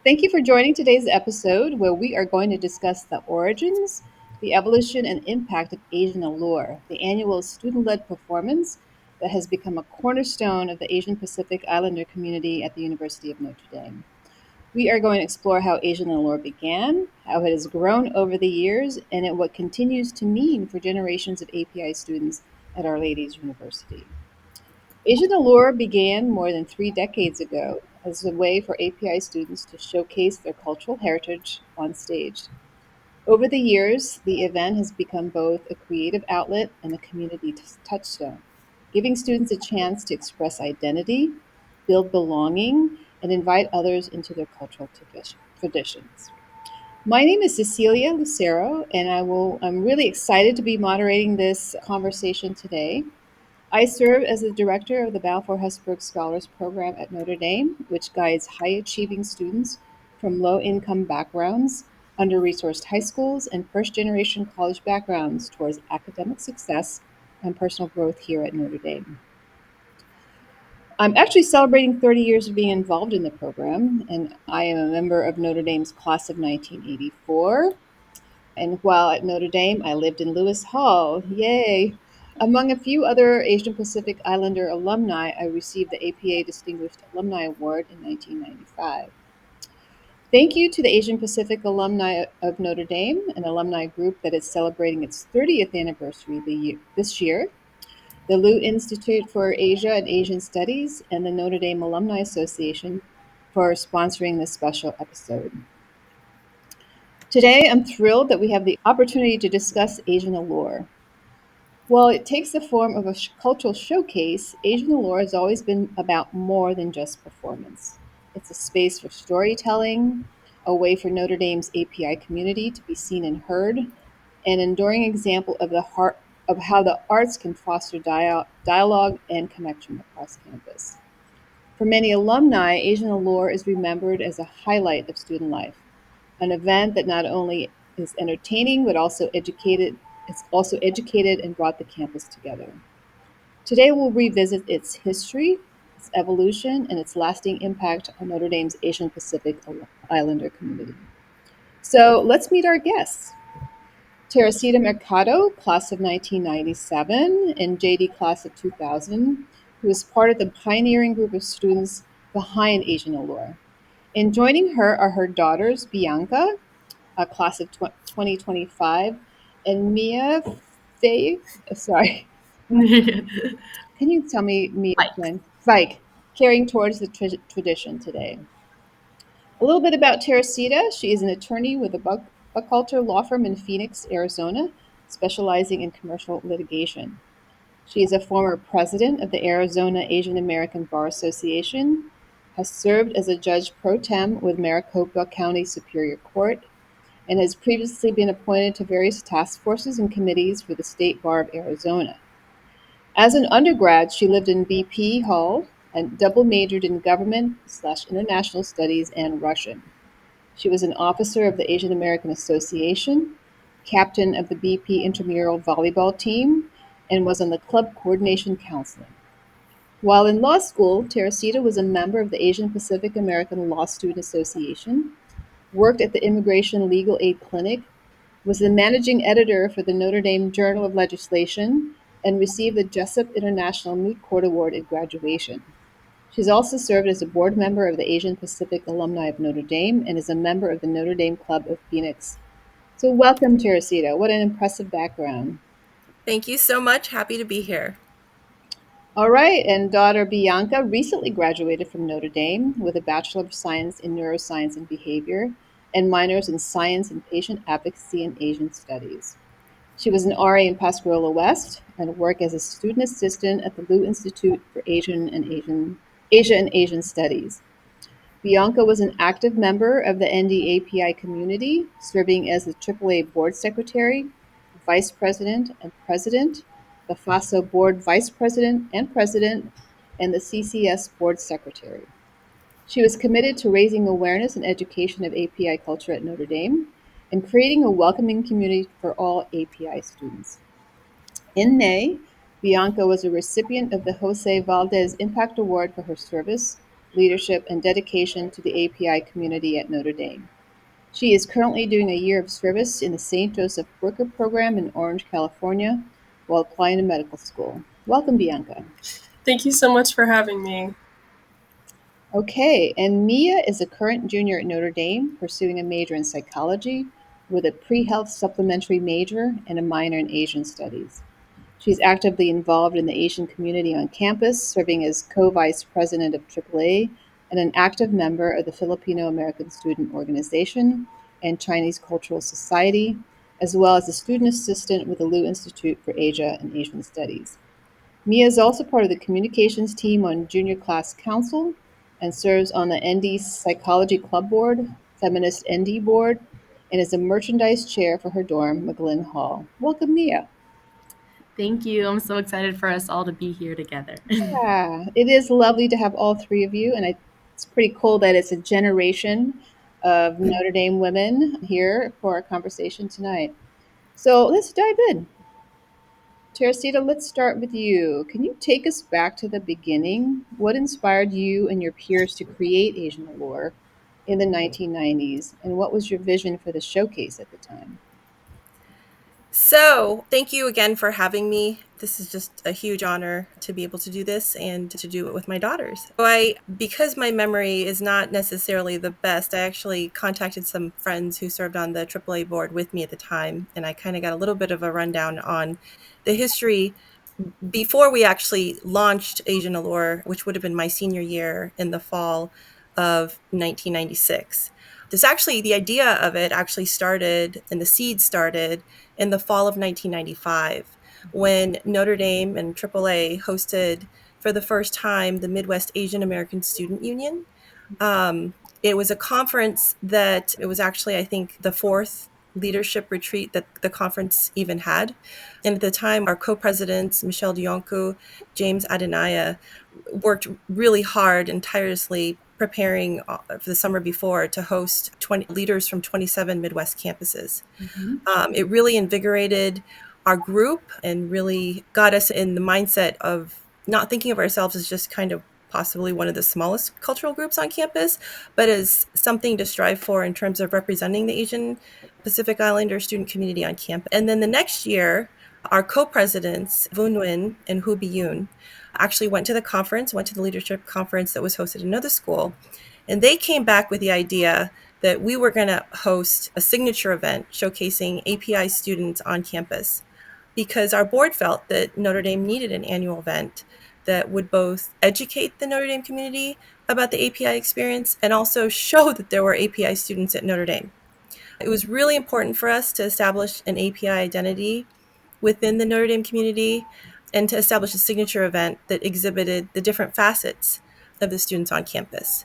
Thank you for joining today's episode where we are going to discuss the origins, the evolution, and impact of Asian Allure, the annual student led performance that has become a cornerstone of the Asian Pacific Islander community at the University of Notre Dame. We are going to explore how Asian Allure began, how it has grown over the years, and what continues to mean for generations of API students at Our Lady's University. Asian Allure began more than 3 decades ago as a way for API students to showcase their cultural heritage on stage. Over the years, the event has become both a creative outlet and a community touchstone, giving students a chance to express identity, build belonging, and invite others into their cultural traditions. My name is Cecilia Lucero, and I'm really excited to be moderating this conversation today. I serve as the director of the Balfour Hesburgh Scholars Program at Notre Dame, which guides high achieving students from low income backgrounds, under resourced high schools, and first generation college backgrounds towards academic success and personal growth here at Notre Dame. I'm actually celebrating 30 years of being involved in the program, and I am a member of Notre Dame's class of 1984. And while at Notre Dame, I lived in Lewis Hall. Yay! Among a few other Asian Pacific Islander alumni, I received the APA Distinguished Alumni Award in 1995. Thank you to the Asian Pacific Alumni of Notre Dame, an alumni group that is celebrating its 30th anniversary this year, the Lu Institute for Asia and Asian Studies, and the Notre Dame Alumni Association for sponsoring this special episode. Today, I'm thrilled that we have the opportunity to discuss Asian Allure. While it takes the form of a cultural showcase, Asian Allure has always been about more than just performance. It's a space for storytelling, a way for Notre Dame's API community to be seen and heard, an enduring example of of how the arts can foster dialogue and connection across campus. For many alumni, Asian Allure is remembered as a highlight of student life, an event that not only is entertaining but also educated. It's also educated and brought the campus together. Today, we'll revisit its history, its evolution, and its lasting impact on Notre Dame's Asian Pacific Islander community. So let's meet our guests. Teresita Mercado, class of 1997, and JD class of 2000, who is part of the pioneering group of students behind Asian Allure. And joining her are her daughters, Bianca, a class of 2025, and Mia Feix. Sorry, can you tell me Mia Like, again? Fike, carrying towards the tradition today. A little bit about Teresita. She is an attorney with a Buchalter law firm in Phoenix, Arizona, specializing in commercial litigation. She is a former president of the Arizona Asian American Bar Association, has served as a judge pro tem with Maricopa County Superior Court, and has previously been appointed to various task forces and committees for the State Bar of Arizona. As an undergrad, she lived in BP Hall and double majored in government/international studies and Russian. She was an officer of the Asian American Association, captain of the BP intramural volleyball team, and was on the club coordination council. While in law school, Teresita was a member of the Asian Pacific American Law Student Association, worked at the Immigration Legal Aid Clinic, was the managing editor for the Notre Dame Journal of Legislation, and received the Jessup International Moot Court Award at graduation. She's also served as a board member of the Asian Pacific Alumni of Notre Dame and is a member of the Notre Dame Club of Phoenix. So welcome, Teresita. What an impressive background. thank you so much. Happy to be here. All right, and daughter Bianca recently graduated from Notre Dame with a Bachelor of Science in Neuroscience and Behavior and minors in Science and Patient Advocacy and Asian Studies. She was an RA in Pascagoula West and worked as a student assistant at the Lu Institute for Asia and Asian Studies. Bianca was an active member of the NDAPI community, serving as the AAA board secretary, vice president, and president, the FASO board vice president and president, and the CCS board secretary. She was committed to raising awareness and education of API culture at Notre Dame and creating a welcoming community for all API students. In May, Bianca was a recipient of the Jose Valdez Impact Award for her service leadership, and dedication to the API community at Notre Dame. She is currently doing a year of service in the St. Joseph Worker Program in Orange, California, while applying to medical school. Welcome, Bianca. Thank you so much for having me. Okay, and Mia is a current junior at Notre Dame, pursuing a major in psychology with a pre health supplementary major and a minor in Asian studies. She's actively involved in the Asian community on campus, serving as co vice president of AAA and an active member of the Filipino American Student Organization and Chinese Cultural Society, as well as a student assistant with the Liu Institute for Asia and Asian Studies. Mia is also part of the communications team on Junior Class Council and serves on the ND Psychology Club Board, Feminist ND Board, and is a merchandise chair for her dorm, McGlynn Hall. Welcome, Mia. Thank you. I'm so excited for us all to be here together. Yeah, it is lovely to have all three of you, and it's pretty cool that it's a generation of Notre Dame women here for our conversation tonight. So let's dive in. Teresita, let's start with you. Can you take us back to the beginning? What inspired you and your peers to create Asian Allure in the 1990s, and what was your vision for the showcase at the time? So, thank you again for having me. This is just a huge honor to be able to do this and to do it with my daughters. Because my memory is not necessarily the best, I actually contacted some friends who served on the AAA board with me at the time, and I kind of got a little bit of a rundown on the history before we actually launched Asian Allure, which would have been my senior year in the fall of 1996. This actually, the idea of it actually started and the seed started in the fall of 1995 when Notre Dame and AAA hosted for the first time the Midwest Asian American Student Union. It was a conference that it was actually, I think, the fourth leadership retreat that the conference even had. And at the time, our co-presidents, Michelle Dionku, James Adenaya, worked really hard and tirelessly preparing for the summer before to host 20 leaders from 27 Midwest campuses. Mhm. It really invigorated our group and really got us in the mindset of not thinking of ourselves as just kind of possibly one of the smallest cultural groups on campus, but as something to strive for in terms of representing the Asian Pacific Islander student community on campus. And then the next year, our co-presidents, Vu Nguyen and Hu Bi-yoon, actually went to the conference, went to the leadership conference that was hosted at another school. And they came back with the idea that we were going to host a signature event showcasing API students on campus because our board felt that Notre Dame needed an annual event that would both educate the Notre Dame community about the API experience and also show that there were API students at Notre Dame. It was really important for us to establish an API identity within the Notre Dame community and to establish a signature event that exhibited the different facets of the students on campus.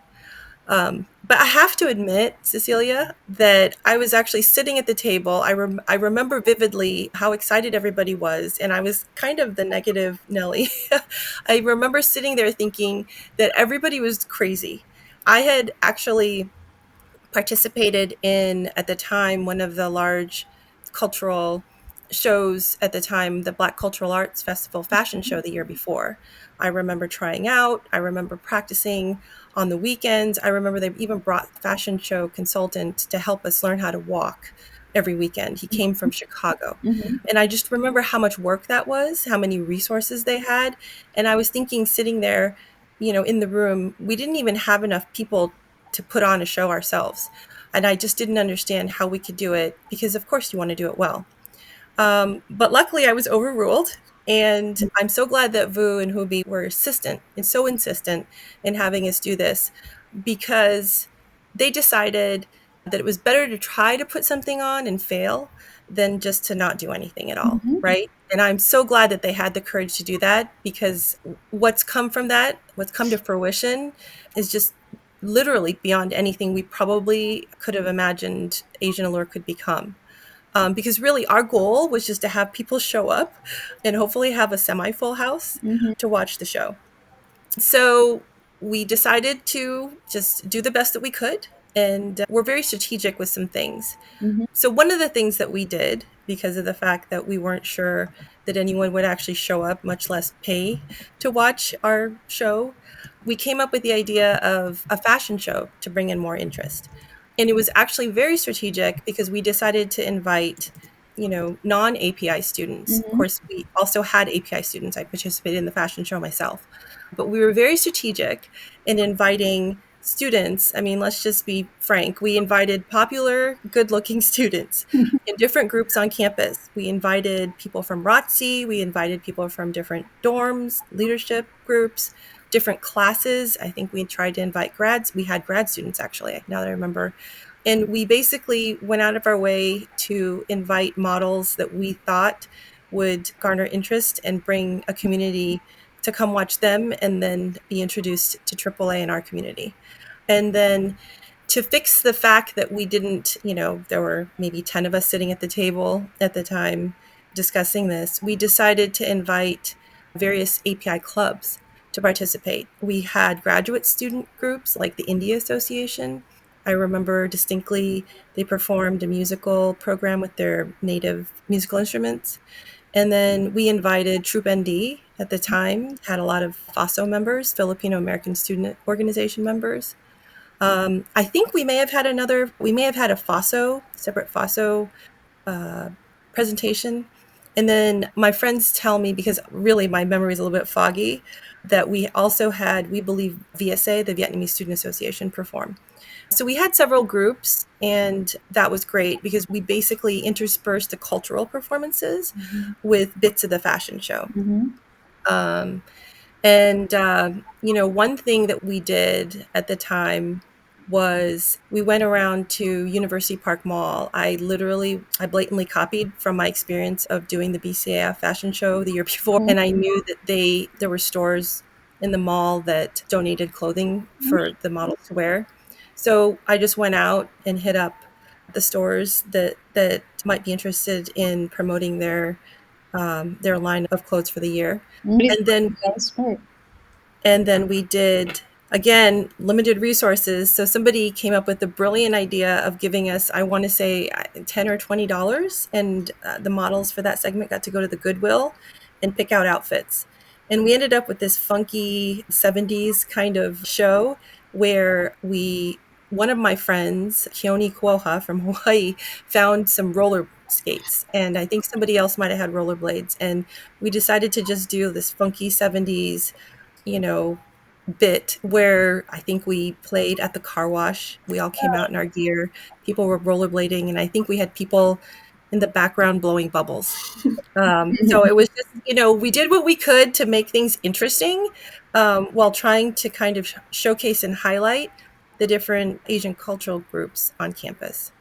But I have to admit, Cecilia, that I was actually sitting at the table. I remember vividly how excited everybody was, and I was kind of the negative Nelly. I remember sitting there thinking that everybody was crazy. I had actually participated in, at the time, one of the large cultural shows at the time, the Black Cultural Arts Festival fashion show the year before. I remember trying out, I remember practicing on the weekends. I remember they even brought fashion show consultant to help us learn how to walk every weekend. He came from Chicago. Mhm. And I just remember how much work that was, how many resources they had. And I was thinking, sitting there, in the room, we didn't even have enough people to put on a show ourselves. And I just didn't understand how we could do it because, of course, you want to do it well. But luckily, I was overruled. And I'm so glad that Vu and Hubi were insistent and so insistent in having us do this because they decided that it was better to try to put something on and fail than just to not do anything at all. Mhm. Right. And I'm so glad that they had the courage to do that because what's come from that, what's come to fruition is just literally beyond anything we probably could have imagined Asian Allure could become. Because really our goal was just to have people show up and hopefully have a semi-full house Mhm. to watch the show. So we decided to just do the best that we could, and we're very strategic with some things. Mhm. So one of the things that we did because of the fact that we weren't sure that anyone would actually show up, much less pay to watch our show. We came up with the idea of a fashion show to bring in more interest. And it was actually very strategic because we decided to invite, non-API students. Of Mm-hmm. course, we also had API students. I participated in the fashion show myself. But we were very strategic in inviting students. I mean, let's just be frank. We invited popular, good-looking students in different groups on campus. We invited people from ROTC. We invited people from different dorms, leadership groups, different classes. I think we tried to invite grads. We had grad students, actually, now that I remember. And we basically went out of our way to invite models that we thought would garner interest and bring a community to come watch them and then be introduced to AAA in our community. And then to fix the fact that we didn't, there were maybe 10 of us sitting at the table at the time discussing this, we decided to invite various API clubs to participate. We had graduate student groups like the India Association. I remember distinctly they performed a musical program with their native musical instruments. And then we invited Troop ND at the time, had a lot of FASO members, Filipino American Student Organization members. I think we may have had a FASO, separate FASO presentation. And then my friends tell me, because really my memory is a little bit foggy, that we also had, we believe, VSA, the Vietnamese Student Association, perform. So we had several groups, and that was great because we basically interspersed the cultural performances with bits of the fashion show. Mm-hmm. Um, and one thing that we did at the time was we went around to University Park Mall. I blatantly copied from my experience of doing the BCAF fashion show the year before. And I knew that there were stores in the mall that donated clothing for the models to wear. So I just went out and hit up the stores that might be interested in promoting their line of clothes for the year. And then That was smart. and then we did, again, limited resources. So somebody came up with the brilliant idea of giving us, I want to say, $10 or $20. And the models for that segment got to go to the Goodwill and pick out outfits. And we ended up with this funky 70s kind of show where one of my friends, Keone Kuoha from Hawaii, found some roller skates. And I think somebody else might have had rollerblades. And we decided to just do this funky 70s bit where I think we played at the car wash. We all came out in our gear. People were rollerblading, and I think we had people in the background blowing bubbles. So it was just, we did what we could to make things interesting while trying to kind of showcase and highlight the different Asian cultural groups on campus.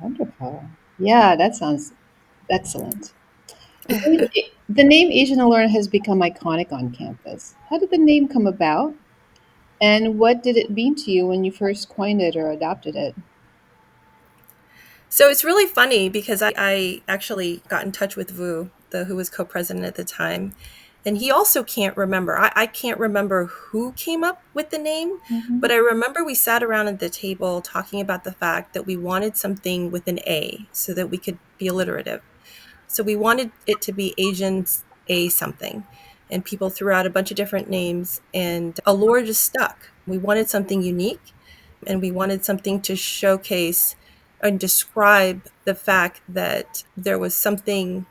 Wonderful. Yeah, that sounds excellent. The name Asian Allure has become iconic on campus. How did the name come about? And what did it mean to you when you first coined it or adopted it? So it's really funny because I actually got in touch with Vu, who was co-president at the time, and he also can't remember. I can't remember who came up with the name, Mm-hmm. but I remember we sat around at the table talking about the fact that we wanted something with an A so that we could be alliterative. So we wanted it to be Asians A something. And people threw out a bunch of different names, and Allure just stuck. We wanted something unique, and we wanted something to showcase and describe the fact that there was something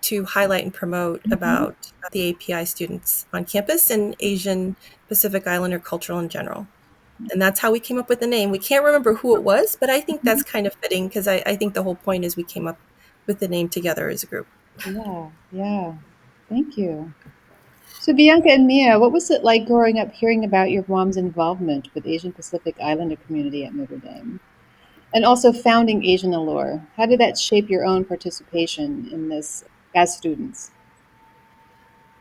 to highlight and promote Mm-hmm. about the API students on campus and Asian Pacific Islander cultural in general. And that's how we came up with the name. We can't remember who it was, but I think that's kind of fitting because I think the whole point is we came up with the name together as a group. Yeah, yeah. Thank you. So, Bianca and Mia, what was it like growing up hearing about your mom's involvement with Asian Pacific Islander community at Notre Dame? And also founding Asian Allure. How did that shape your own participation in this as students?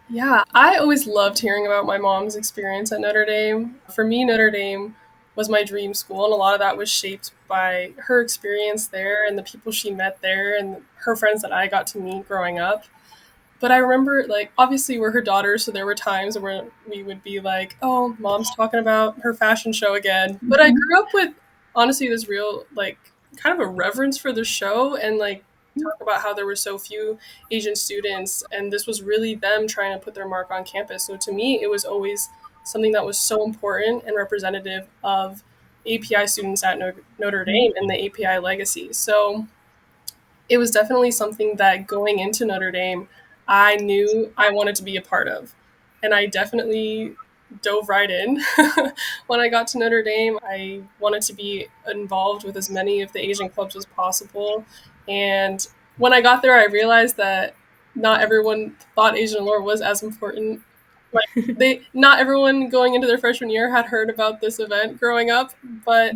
Yeah, I always loved hearing about my mom's experience at Notre Dame. For me, Notre Dame was my dream school, and a lot of that was shaped by her experience there and the people she met there and her friends that I got to meet growing up. But I remember, like, obviously we're her daughters, so there were times where we would be like, oh, mom's talking about her fashion show again. But I Mhm. grew up with, honestly, this real, like, kind of a reverence for the show and, like, talk about how there were so few Asian students, and this was really them trying to put their mark on campus. So to me, it was always something that was so important and representative of API students at Notre Dame and the API legacy. So it was definitely something that going into Notre Dame, I knew I wanted to be a part of. And I definitely dove right in. When I got to Notre Dame, I wanted to be involved with as many of the Asian clubs as possible. And when I got there, I realized that not everyone thought Asian Allure was as important. Like they, not everyone going into their freshman year had heard about this event growing up, but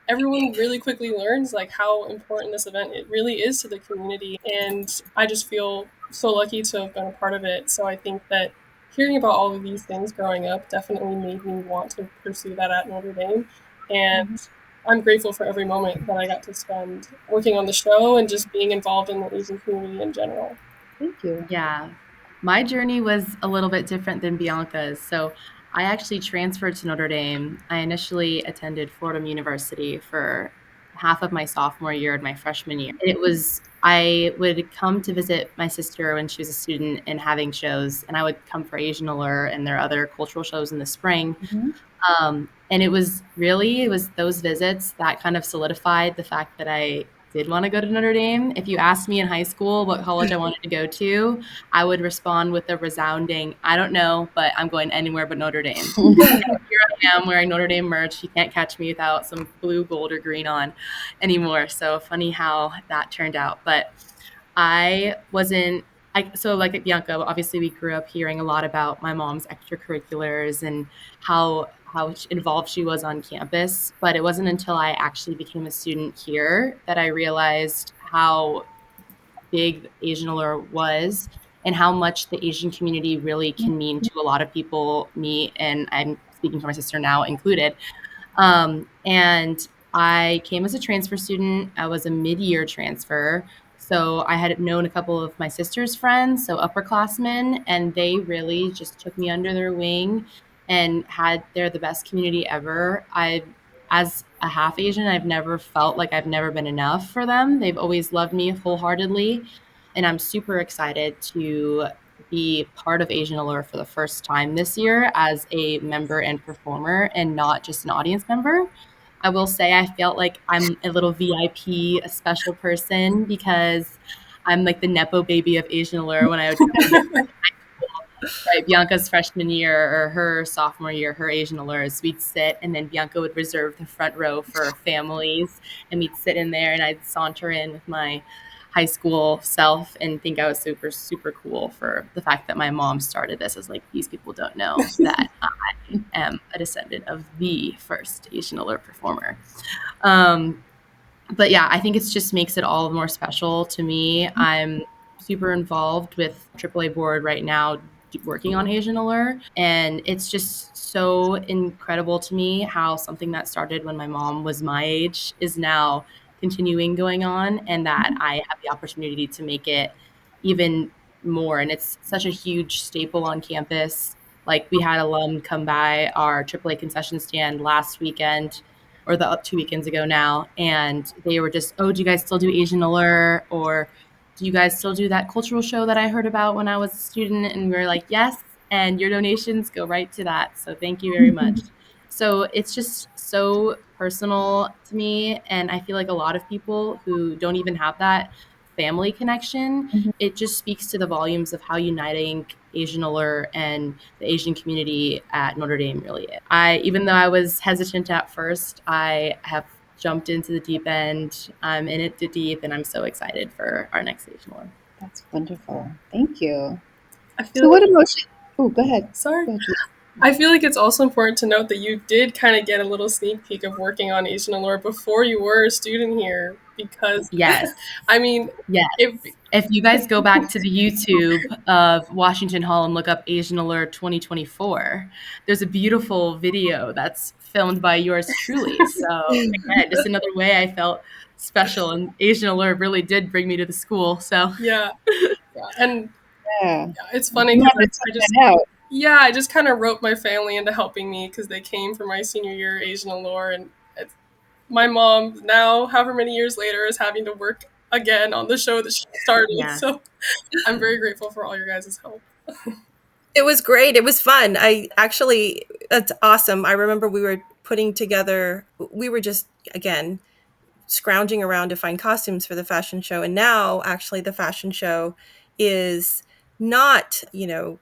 everyone really quickly learns like how important this event it really is to the community, and I just feel so lucky to have been a part of it. So I think that hearing about all of these things growing up definitely made me want to pursue that at Notre Dame, and I'm grateful for every moment that I got to spend working on the show and just being involved in the Asian community in general. Thank you. Yeah. My journey was a little bit different than Bianca's. So I actually transferred to Notre Dame. I initially attended Fordham University for half of my sophomore year and my freshman year. I would come to visit my sister when she was a student and having shows, and I would come for Asian Allure and their other cultural shows in the spring. And it was those visits that kind of solidified the fact that I did want to go to Notre Dame. If you asked me in high school what college I wanted to go to, I would respond with a resounding, I don't know, but I'm going anywhere but Notre Dame. And here I am wearing Notre Dame merch. You can't catch me without some blue, gold, or green on anymore. So funny how that turned out. But I wasn't so like Bianca, obviously we grew up hearing a lot about my mom's extracurriculars and how involved she was on campus. But it wasn't until I actually became a student here that I realized how big Asian Allure was and how much the Asian community really can mean to a lot of people, me, and I'm speaking for my sister now included. And I came as a transfer student. I was a mid-year transfer. So I had known a couple of my sister's friends, so upperclassmen, and they really just took me under their wing and they're the best community ever. As a half Asian, I've never felt like I've never been enough for them. They've always loved me wholeheartedly. And I'm super excited to be part of Asian Allure for the first time this year as a member and performer and not just an audience member. I will say I felt like I'm a little VIP, a special person, because I'm like the Nepo baby of Asian Allure when I would come here. Right, Bianca's freshman year or her sophomore year, her Asian Allures, we'd sit and then Bianca would reserve the front row for families and we'd sit in there and I'd saunter in with my high school self and think I was super, super cool for the fact that my mom started this. As like, these people don't know that I am a descendant of the first Asian Allure performer. But yeah, I think it just makes it all more special to me. I'm super involved with AAA board right now working on Asian Allure, and it's just so incredible to me how something that started when my mom was my age is now continuing going on, and that I have the opportunity to make it even more. And it's such a huge staple on campus. Like we had alum come by our AAA concession stand last weekend or the 2 weekends ago now, and they were just, oh, do you guys still do Asian Allure? Or do you guys still do that cultural show that I heard about when I was a student? And we were like, yes, and your donations go right to that. So thank you very much. So it's just so personal to me. And I feel like a lot of people who don't even have that family connection, it just speaks to the volumes of how uniting Asian Allure and the Asian community at Notre Dame really is. Even though I was hesitant at first, I have jumped into the deep end. I'm in it deep, and I'm so excited for our next Asian Allure. That's wonderful. Thank you. I feel So, like, what emotion? Oh, go ahead. sorry. Go ahead, Julie. I feel like it's also important to note that you did kind of get a little sneak peek of working on Asian Allure before you were a student here, because Yes. I mean, Yes. If you guys go back to the YouTube of Washington Hall and look up Asian Allure 2024, there's a beautiful video that's filmed by yours truly. So again, just another way I felt special, and Asian Allure really did bring me to the school. So yeah. And Yeah. it's funny You because had to check that out. I just kind of roped my family into helping me because they came for my senior year Asian Allure, and my mom now, however many years later, is having to work again on the show that she started. Yeah. So I'm very grateful for all your guys' help. It was great. It was fun. I actually, that's awesome. I remember we were putting together, we were just, again, scrounging around to find costumes for the fashion show. And now, actually, the fashion show is not,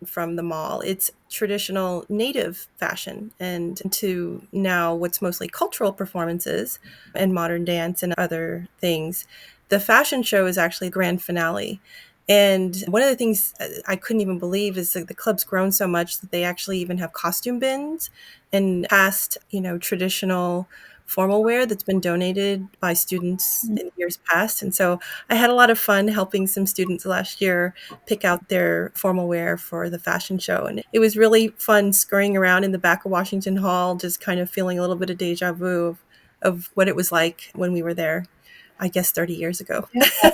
from the mall. It's traditional native fashion, and to now what's mostly cultural performances and modern dance and other things. The fashion show is actually the grand finale. And one of the things I couldn't even believe is that the club's grown so much that they actually even have costume bins and past, traditional formal wear that's been donated by students in years past. And so I had a lot of fun helping some students last year pick out their formal wear for the fashion show. And it was really fun scurrying around in the back of Washington Hall, just kind of feeling a little bit of deja vu of what it was like when we were there, I guess 30 years ago. Yeah.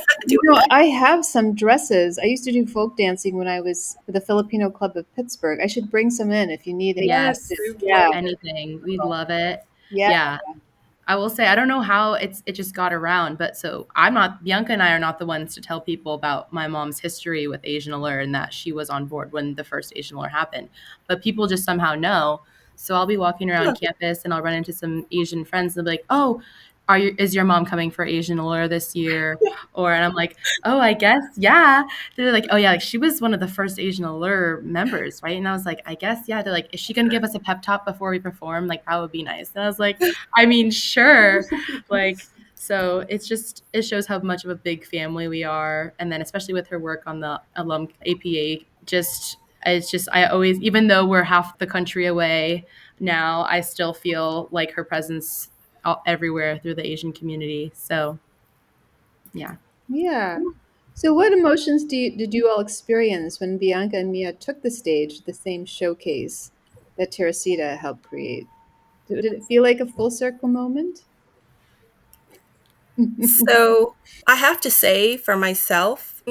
I have some dresses. I used to do folk dancing when I was with the Filipino Club of Pittsburgh. I should bring some in if you need any Yes. We dresses. would love Yeah. it. Anything. We'd love it. Yeah. Yeah. I will say I don't know how it just got around, but so I'm not Bianca and I are not the ones to tell people about my mom's history with Asian Allure and that she was on board when the first Asian Allure happened. But people just somehow know. So I'll be walking around campus and I'll run into some Asian friends and they'll be like, "Oh, is your mom coming for Asian Allure this year?" Or and I'm like, "Oh, I guess yeah." They're like, "Oh yeah, like she was one of the first Asian Allure members, right?" And I was like, "I guess yeah." They're like, "Is she gonna give us a pep talk before we perform? Like that would be nice." And I was like, I mean, sure. Like, so it shows how much of a big family we are. And then, especially with her work on the alum APA, I always, even though we're half the country away now, I still feel like her presence everywhere through the Asian community. So, yeah. Yeah. So, what emotions did you all experience when Bianca and Mia took the stage at the same showcase that Teresita helped create? Did it feel like a full circle moment? So I have to say for myself,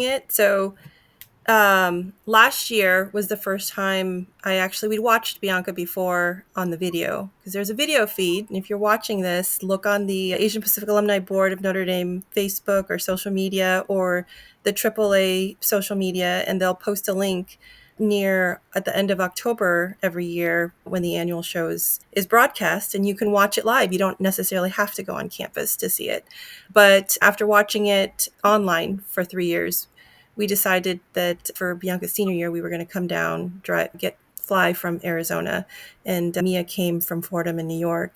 last year was the first time we'd watched Bianca before on the video because there's a video feed. And if you're watching this, look on the Asian Pacific Alumni Board of Notre Dame Facebook or social media or the AAA social media, and they'll post a link near at the end of October every year when the annual show is broadcast, and you can watch it live. You don't necessarily have to go on campus to see it. But after watching it online for 3 years, we decided that for Bianca's senior year, we were going to come down, fly from Arizona, and Mia came from Fordham in New York.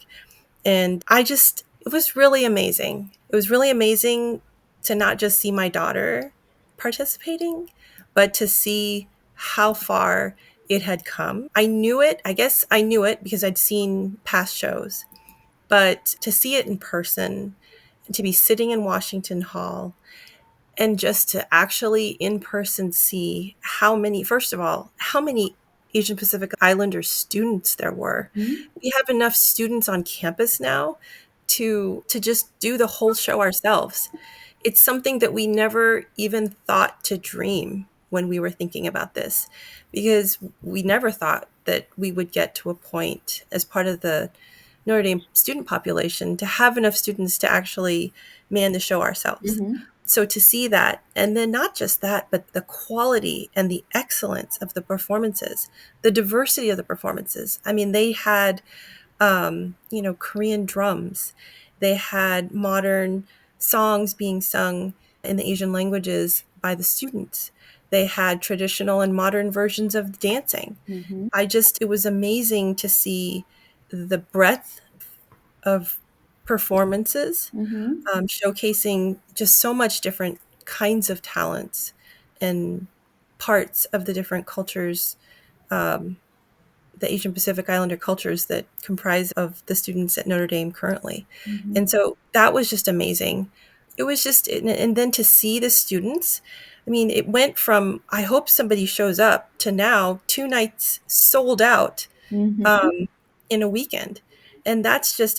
And it was really amazing. It was really amazing to not just see my daughter participating, but to see how far it had come. I knew it. I guess I knew it because I'd seen past shows, but to see it in person and to be sitting in Washington Hall and just to actually in person see first of all, how many Asian Pacific Islander students there were. Mhm. We have enough students on campus now to just do the whole show ourselves. It's something that we never even thought to dream when we were thinking about this, because we never thought that we would get to a point as part of the Notre Dame student population to have enough students to actually man the show ourselves. Mhm. So to see that, and then not just that, but the quality and the excellence of the performances, the diversity of the performances. I mean, they had, Korean drums. They had modern songs being sung in the Asian languages by the students. They had traditional and modern versions of dancing. Mhm. It was amazing to see the breadth of performances, Mhm. showcasing just so much different kinds of talents and parts of the different cultures, um, the Asian Pacific Islander cultures that comprise of the students at Notre Dame currently. Mhm. And so that was just amazing. It was just, and then to see the students, I mean, it went from, I hope somebody shows up, to now 2 nights sold out Mhm. um, in a weekend. And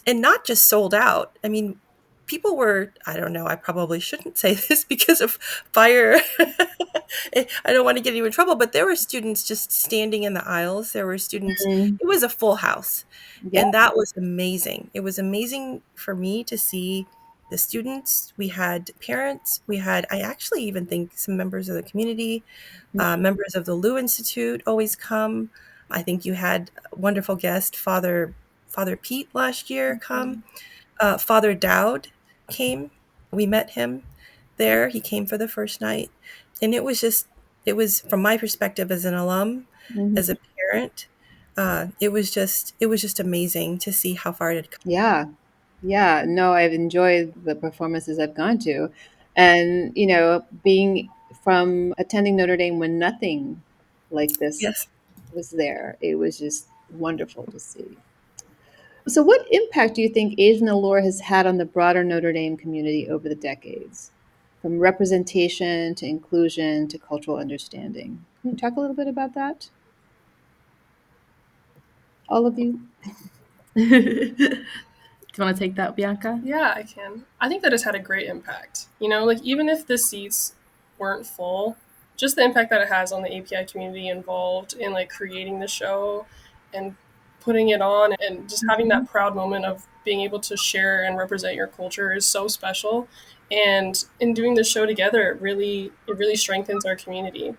and not just sold out. I mean, people were, I don't know, I probably shouldn't say this because of fire. I don't want to get anyone in trouble, but there were students just standing in the aisles. There were students, Mhm. it was a full house. Yeah. And that was amazing. It was amazing for me to see the students, we had parents, we had, I actually even think, some members of the community, members of the Lou Institute always come. I think you had a wonderful guest, Father Pete last year come. Father Dowd came. We met him there. He came for the first night. And it was just, it was from my perspective as an alum, as Mhm. a parent, it was just amazing to see how far it had come. Yeah. Yeah. No, I've enjoyed the performances I've gone to. And, being from attending Notre Dame when nothing like this Yes. was there, it was just wonderful to see. So, what impact do you think Asian Allure has had on the broader Notre Dame community over the decades, from representation to inclusion to cultural understanding? Can you talk a little bit about that, all of you? Do you want to take that, Bianca? Yeah, I can. I think that has had a great impact. Like even if the seats weren't full, just the impact that it has on the API community involved in like creating the show and putting it on and just having that proud moment of being able to share and represent your culture is so special. And in doing the show together, it really strengthens our community. And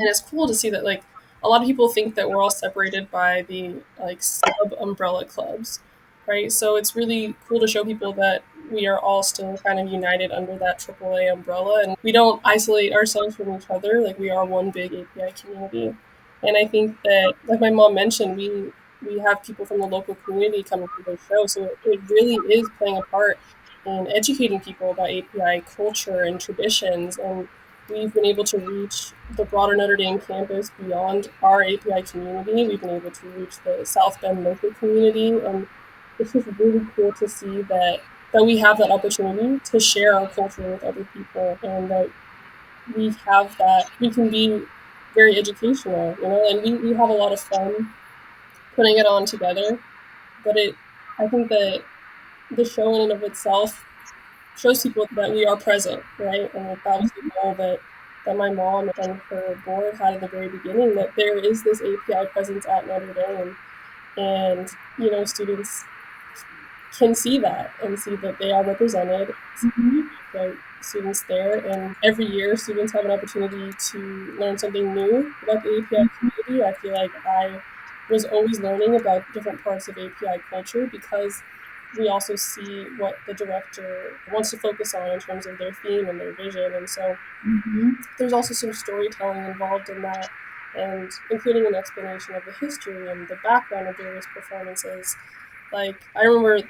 it's cool to see that like a lot of people think that we're all separated by the like sub umbrella clubs, right? So it's really cool to show people that we are all still kind of united under that AAA umbrella, and we don't isolate ourselves from each other. Like we are one big API community. And I think that, like my mom mentioned, we have people from the local community coming to the show, so it really is playing a part in educating people about API culture and traditions. And we've been able to reach the broader Notre Dame campus beyond our API community. We've been able to reach the South Bend local community, and it's just really cool to see that we have that opportunity to share our culture with other people, and that we can be very educational, and we have a lot of fun putting it on together. But I think that the show in and of itself shows people that we are present, right? And that was the goal that my mom and her board had in the very beginning, that there is this API presence at Notre Dame, and students can see that and see that they are represented, see the students there, and every year students have an opportunity to learn something new about the API community. I feel like I was always learning about different parts of API culture because we also see what the director wants to focus on in terms of their theme and their vision. And so there's also some storytelling involved in that, and including an explanation of the history and the background of various performances. Like I remember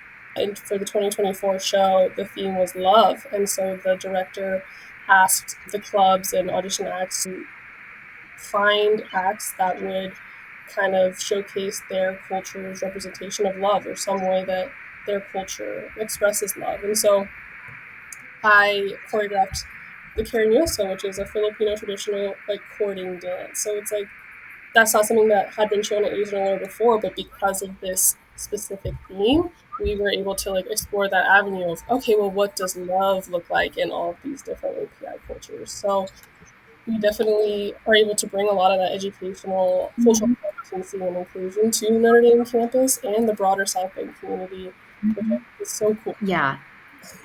for the 2024 show, the theme was love, and so the director asked the clubs and audition acts to find acts that would kind of showcase their culture's representation of love or some way that their culture expresses love. And so I choreographed the Cariñoso, which is a Filipino traditional like courting dance. So it's like that's not something that had been shown at Asian Allure before, but because of this specific theme, we were able to like explore that avenue of okay, well, what does love look like in all of these different API cultures? So we definitely are able to bring a lot of that educational, cultural competency and inclusion to Notre Dame campus and the broader South Bend community, which I think is so cool. Yeah.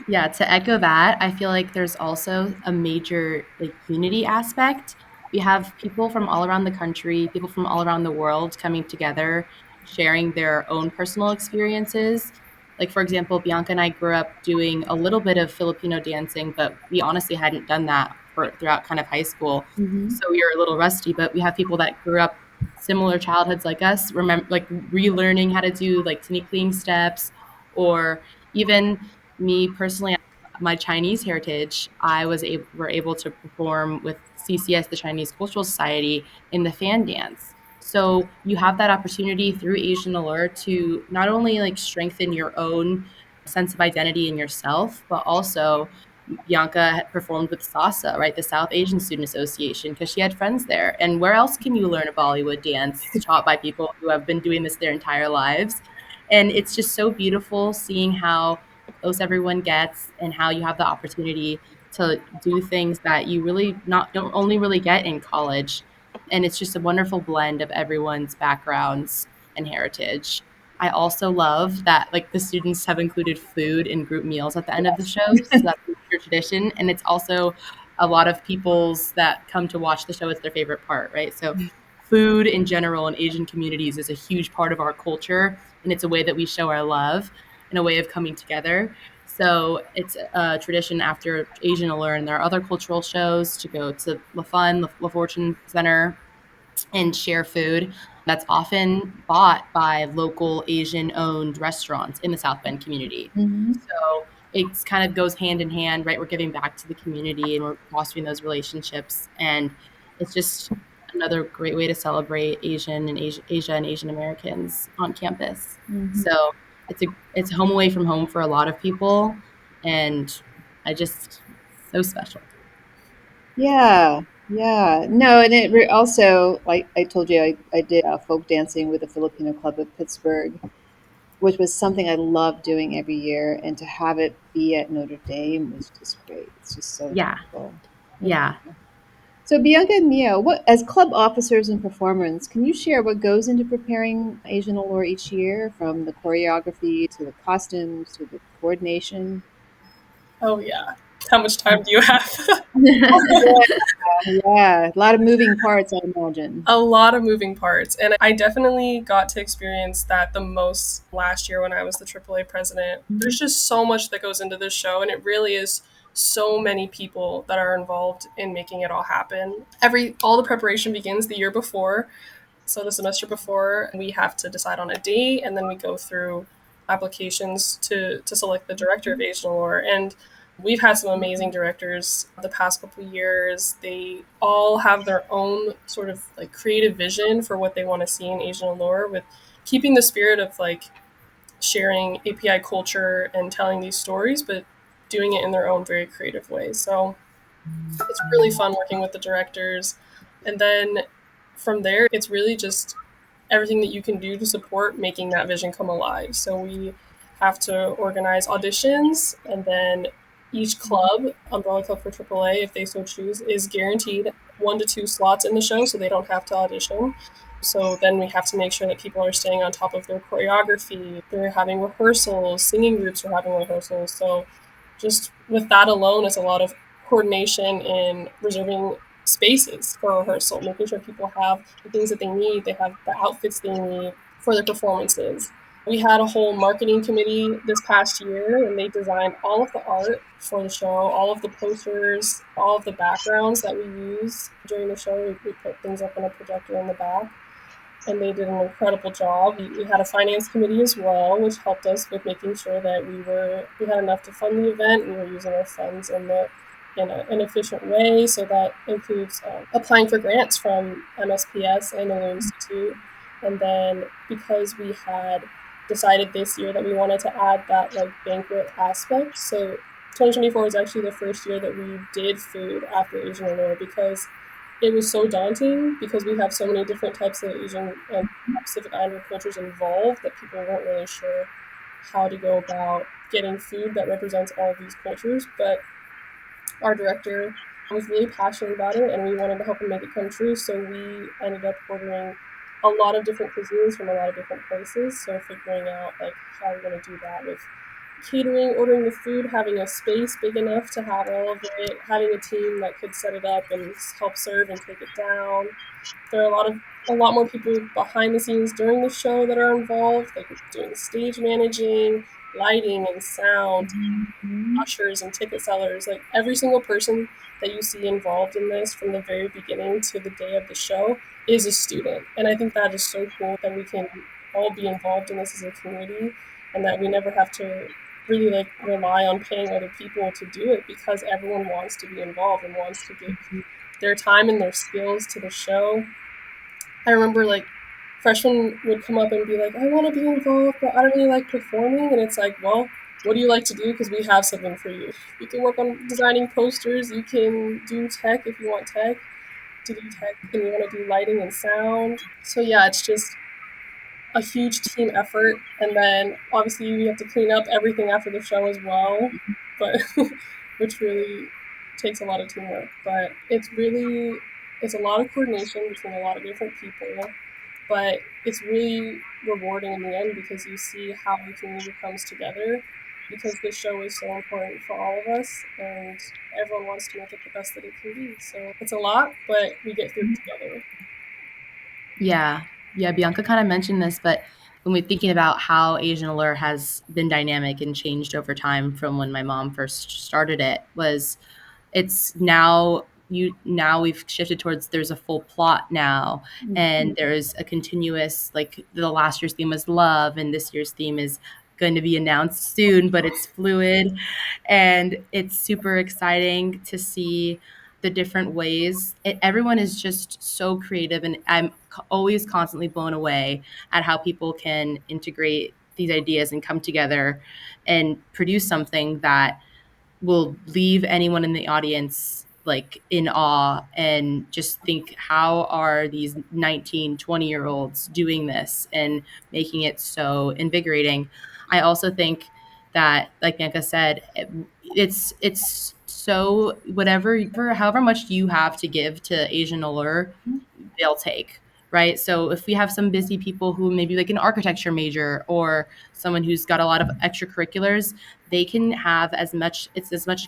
Yeah, to echo that, I feel like there's also a major like unity aspect. We have people from all around the country, people from all around the world coming together, sharing their own personal experiences. Like for example, Bianca and I grew up doing a little bit of Filipino dancing, but we honestly hadn't done that throughout kind of high school. Mm-hmm. So we were a little rusty, but we have people that grew up similar childhoods like us, remember like relearning how to do like clean steps, or even me personally, my Chinese heritage, were able to perform with CCS, the Chinese Cultural Society, in the fan dance. So you have that opportunity through Asian Allure to not only like strengthen your own sense of identity in yourself, but also Bianca had performed with SASA, right, the South Asian Student Association, because she had friends there. And where else can you learn a Bollywood dance taught by people who have been doing this their entire lives? And it's just so beautiful seeing how close everyone gets and how you have the opportunity to do things that you really not don't only really get in college. And it's just a wonderful blend of everyone's backgrounds and heritage. I also love that like the students have included food in group meals at the end of the Yes. show. So that's a tradition. And it's also a lot of people's that come to watch the show. It's their favorite part, right? So food in general in Asian communities is a huge part of our culture. And it's a way that we show our love and a way of coming together. So it's a tradition after Asian Allure and there are other cultural shows to go to La Fun, La Fortune Center, and share food that's often bought by local Asian owned restaurants in the South Bend community. Mhm. So it kind of goes hand in hand, right? We're giving back to the community and we're fostering those relationships. And it's just another great way to celebrate Asian and Asia and Asian Americans on campus. Mhm. So it's home away from home for a lot of people. And I just so special. Yeah, yeah. No, and also, like I told you, I did folk dancing with the Filipino Club of Pittsburgh, which was something I loved doing every year. And to have it be at Notre Dame was just great. It's just so Yeah. cool. Yeah. Yeah. So, Bianca and Mia, as club officers and performers, can you share what goes into preparing Asian Allure each year, from the choreography to the costumes to the coordination? Oh, yeah. How much time do you have? Yeah, a lot of moving parts, I imagine. A lot of moving parts. And I definitely got to experience that the most last year when I was the AAA president. There's just so much that goes into this show, and it really is so many people that are involved in making it all happen. All the preparation begins the year before. So the semester before, we have to decide on a date, and then we go through applications to select the director of Asian Allure. And we've had some amazing directors the past couple of years. They all have their own sort of like creative vision for what they want to see in Asian Allure, with keeping the spirit of like sharing API culture and telling these stories, but doing it in their own very creative way. So it's really fun working with the directors. And then from there, it's really just everything that you can do to support making that vision come alive. So we have to organize auditions, and then each club, Umbrella Club for AAA, if they so choose, is guaranteed 1 to 2 slots in the show, so they don't have to audition. So then we have to make sure that people are staying on top of their choreography. They're having rehearsals, singing groups are having rehearsals. So just with that alone, it's a lot of coordination in reserving spaces for rehearsal, making sure people have the things that they need, they have the outfits they need for their performances. We had a whole marketing committee this past year, and they designed all of the art for the show, all of the posters, all of the backgrounds that we use during the show. We put things up on a projector in the back, and they did an incredible job. We had a finance committee as well, which helped us with making sure that we had enough to fund the event. We were using our funds in an efficient way. So that includes applying for grants from MSPS and the Loon Institute. And then because we had decided this year that we wanted to add that like banquet aspect, so 2024 was actually the first year that we did food after Asian Allure, because it was so daunting, because we have so many different types of Asian and Pacific Islander cultures involved that people weren't really sure how to go about getting food that represents all of these cultures. But our director was really passionate about it, and we wanted to help him make it come true. So we ended up ordering a lot of different cuisines from a lot of different places. So figuring out like how we're going to do that with catering, ordering the food, having a space big enough to have all of it, having a team that could set it up and help serve and take it down. There are a lot more people behind the scenes during the show that are involved, like doing stage managing, lighting and sound, Mhm. ushers and ticket sellers. Like every single person that you see involved in this from the very beginning to the day of the show is a student. And I think that is so cool that we can all be involved in this as a community, and that we never have to really like rely on paying other people to do it, because everyone wants to be involved and wants to give their time and their skills to the show. I remember like freshmen would come up and be like, I want to be involved, but I don't really like performing. And it's like, well, what do you like to do? Because we have something for you. You can work on designing posters. You can do tech if you want tech to do tech, and you want to do lighting and sound. So yeah, it's just a huge team effort. And then obviously you have to clean up everything after the show as well, but which really takes a lot of teamwork. But it's a lot of coordination between a lot of different people. but it's really rewarding in the end because you see how the community comes together because the show is so important for all of us and everyone wants to make it the best that it can be. So it's a lot, but we get through it together. Yeah. Yeah, Bianca kind of mentioned this, but when we're thinking about how Asian Allure has been dynamic and changed over time from when my mom first started it, was it's now we've shifted towards there's a full plot now, and there's a continuous, like the last year's theme was love and this year's theme is going to be announced soon, but it's fluid, and it's super exciting to see the different ways everyone is just so creative, and I'm always constantly blown away at how people can integrate these ideas and come together and produce something that will leave anyone in the audience like in awe and just think, how are these 19-20 year olds doing this and making it so invigorating. I also think that, like Bianca said, it's so whatever, however much you have to give to Asian Allure, they'll take, right? So if we have some busy people who maybe like an architecture major or someone who's got a lot of extracurriculars, they can have as much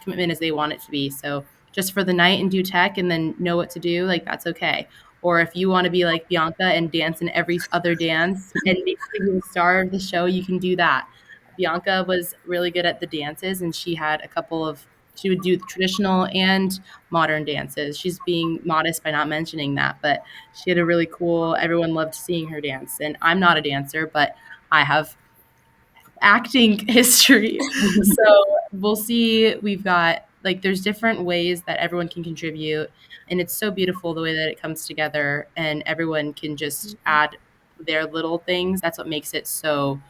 commitment as they want it to be. So just for the night and do tech and then know what to do, like that's okay. Or if you want to be like Bianca and dance in every other dance and basically be the star of the show, you can do that. Bianca was really good at the dances, and she would do traditional and modern dances. She's being modest by not mentioning that, but she had a really cool, everyone loved seeing her dance. And I'm not a dancer, but I have acting history. So we'll see. We've got like there's different ways that everyone can contribute, and it's so beautiful the way that it comes together and everyone can just add their little things. That's what makes it so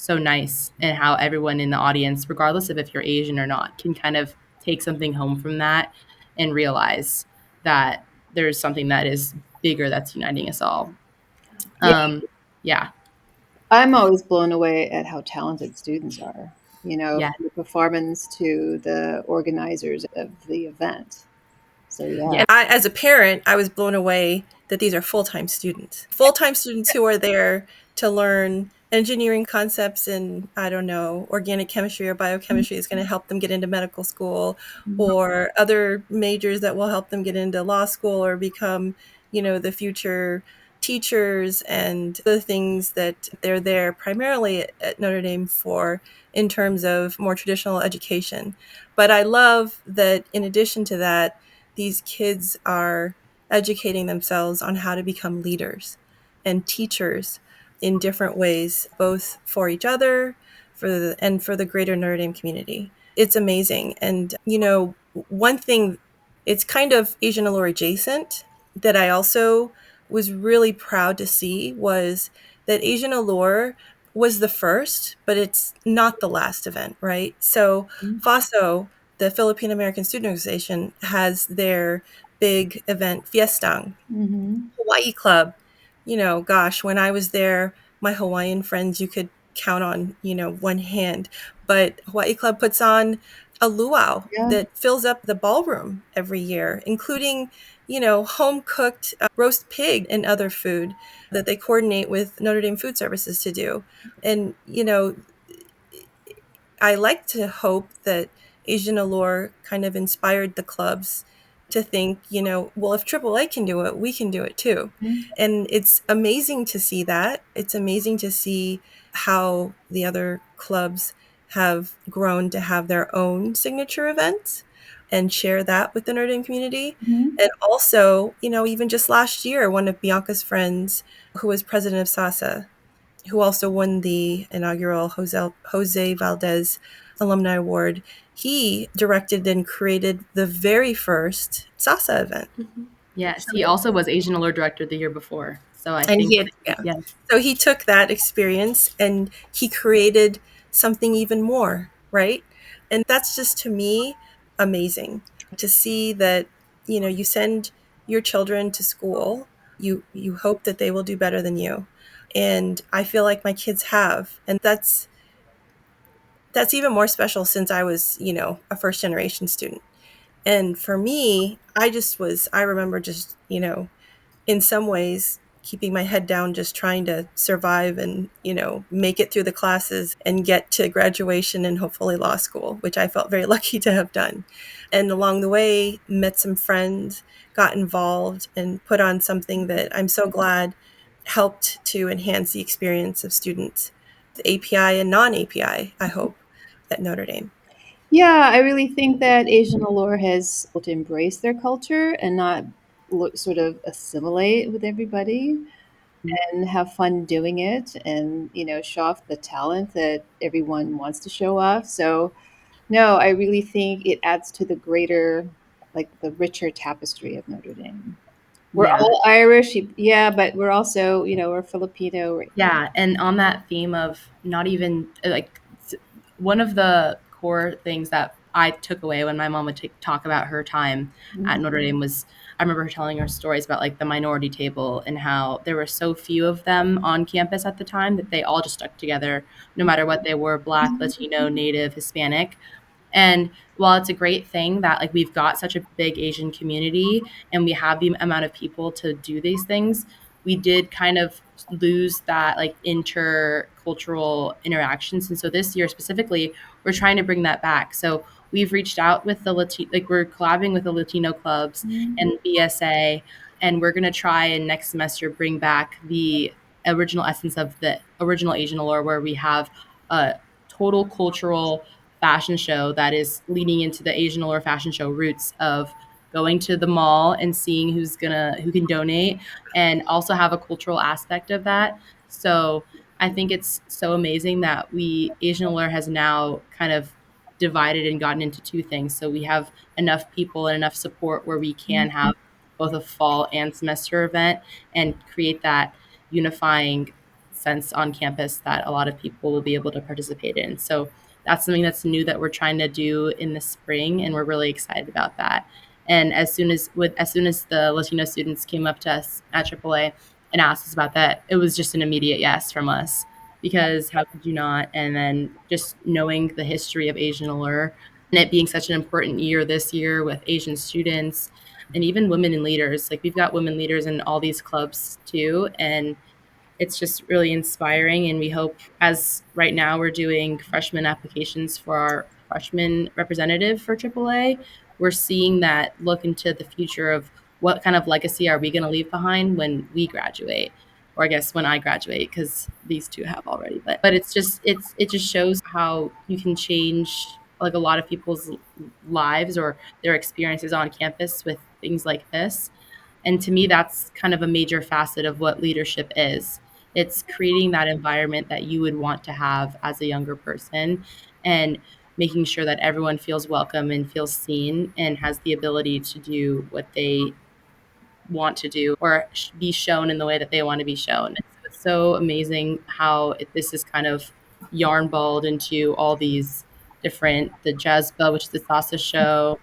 nice, and how everyone in the audience, regardless of if you're Asian or not, can kind of take something home from that and realize that there's something that is bigger that's uniting us all. Yeah, Yeah. I'm always blown away at how talented students are, Yeah. from the performance to the organizers of the event. So, yeah. And I, as a parent, I was blown away that these are full-time students who are there to learn engineering concepts and, I don't know, organic chemistry or biochemistry is going to help them get into medical school, or other majors that will help them get into law school or become, the future teachers, and the things that they're there primarily at Notre Dame for in terms of more traditional education. But I love that in addition to that, these kids are educating themselves on how to become leaders and teachers in different ways, both for each other, and for the greater Notre Dame community. It's amazing. And, one thing, it's kind of Asian Allure adjacent, that I also was really proud to see was that Asian Allure was the first, but it's not the last event, right? So FASO, the Philippine American Student Organization, has their big event, Fiestang. Mm-hmm. Hawaii Club, gosh, when I was there, my Hawaiian friends, you could count on, one hand. But Hawaii Club puts on a luau Yeah. that fills up the ballroom every year, including, home cooked roast pig and other food that they coordinate with Notre Dame Food Services to do. And, I like to hope that Asian Allure kind of inspired the clubs to think, well, if AAA can do it, we can do it too. And it's amazing to see that. It's amazing to see how the other clubs have grown to have their own signature events and share that with the Notre Dame community. Mm-hmm. And also, even just last year, one of Bianca's friends, who was president of SASA, who also won the inaugural Jose Valdez Alumni Award, he directed and created the very first SASA event. Yes. He also was Asian Allure director the year before. So I And think, yeah. yeah. So he took that experience and he created something even more, right? And that's just, to me, amazing to see that, you send your children to school, you hope that they will do better than you. And I feel like my kids have. And that's even more special since I was, a first generation student. And for me, I remember just, in some ways keeping my head down, just trying to survive and, make it through the classes and get to graduation and hopefully law school, which I felt very lucky to have done. And along the way, met some friends, got involved, and put on something that I'm so glad helped to enhance the experience of students, the API and non-API, I hope, at Notre Dame. Yeah, I really think that Asian Allure has to embrace their culture and not sort of assimilate with everybody and have fun doing it and, show off the talent that everyone wants to show off. So, no, I really think it adds to the greater, like the richer tapestry of Notre Dame. We're Yeah. all Irish, yeah, but we're also, we're Filipino. Yeah, and on that theme of not even like one of the core things that I took away when my mom would talk about her time at Notre Dame was I remember her telling her stories about like the minority table and how there were so few of them on campus at the time that they all just stuck together no matter what they were, Black, Latino, Native, Hispanic. And while it's a great thing that like we've got such a big Asian community and we have the amount of people to do these things, we did kind of lose that like intercultural interactions. And so this year specifically, we're trying to bring that back. So we've reached out with the like we're collabing with the Latino clubs and BSA, and we're gonna try and next semester bring back the original essence of the original Asian Allure, where we have a total cultural fashion show that is leading into the Asian Allure fashion show roots of going to the mall and seeing who can donate and also have a cultural aspect of that. So I think it's so amazing that Asian Allure has now kind of divided and gotten into two things. So we have enough people and enough support where we can have both a fall and semester event and create that unifying sense on campus that a lot of people will be able to participate in. So that's something that's new that we're trying to do in the spring, and we're really excited about that. And as soon as the Latino students came up to us at AAA and asked us about that, it was just an immediate yes from us because how could you not? And then just knowing the history of Asian Allure and it being such an important year this year with Asian students and even women in leaders. Like we've got women leaders in all these clubs too, and it's just really inspiring. And we hope, as right now we're doing freshman applications for our freshman representative for AAA, we're seeing that look into the future of what kind of legacy are we going to leave behind when we graduate, or I guess when I graduate, because these two have already. But it just shows how you can change like a lot of people's lives or their experiences on campus with things like this. And to me, that's kind of a major facet of what leadership is. It's creating that environment that you would want to have as a younger person and making sure that everyone feels welcome and feels seen and has the ability to do what they want to do or be shown in the way that they want to be shown. It's so amazing how this is kind of yarn balled into all these different, the Jezba, which is the salsa show,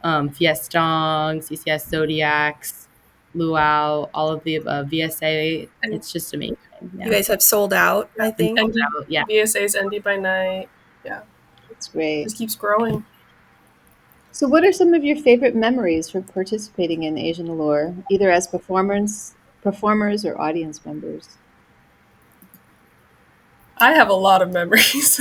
Fiestong, CCS Zodiacs, Luau, all of the above, VSA. And It's just amazing. You Yeah. guys have sold out, I And think. sold out, yeah. BSA's ND by night. Yeah, It's great. just keeps growing. So, what are some of your favorite memories from participating in Asian Allure, either as performers or audience members? I have a lot of memories